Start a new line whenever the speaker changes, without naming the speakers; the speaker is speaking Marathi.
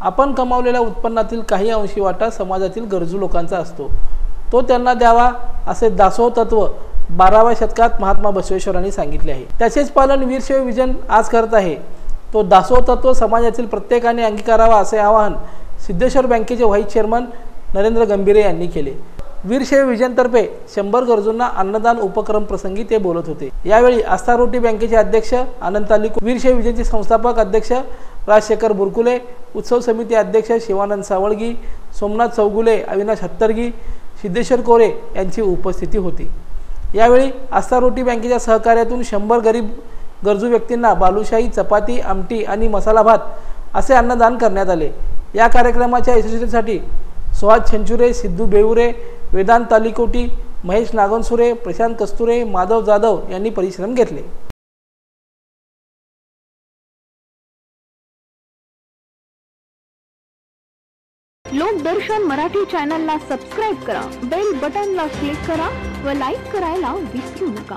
आपण कमावलेल्या उत्पन्नातील काही अंशी वाटा समाजातील गरजू लोकांचा असतो, तो त्यांना द्यावा असे दासोह तत्व 12व्या शतकात महात्मा बसवेश्वरांनी सांगितले आहे। त्याचेच पालन वीरशैव विजन आज करत आहे। तो दासोह तत्व समाजातील प्रत्येकाने अंगीकारावा असे आवाहन सिद्धेश्वर बँकेचे व्हाईस चेअरमन नरेंद्र गंभीरे यांनी केले। वीरशैव विजनतर्फे 100 गरजूंना अन्नदान उपक्रम प्रसंगी ते बोलत होते। यावेळी आस्था रोटी बँकेचे अध्यक्ष आनंद तालीको, वीरशैव विजनचे संस्थापक अध्यक्ष राजशेखर बुरकुले, उत्सव समिती अध्यक्ष शिवानंद सावळगी, सोमनाथ चौगुले, अविनाश हत्तरगी, सिद्धेश्वर कोरे यांची उपस्थिती होती। यावेळी आस्था रोटी बँकेच्या सहकार्यातून 100 गरजू व्यक्तींना बालुशाही, चपाती, आमटी आणि मसाला भात असे अन्नदान करण्यात आले। या कार्यक्रमाच्या यशस्वीतेसाठी सुहास छंचुरे, सिद्धू बेउरे, वेदांत तालीकोटी, महेश नागनसुरे, प्रशांत कस्तुरे, माधव जाधव यांनी परिश्रम घेतले।
लोकदर्शन मराठी चॅनलला सबस्क्राइब करा, बेल बटनला क्लिक करा व लाईक करायला विसरू नका।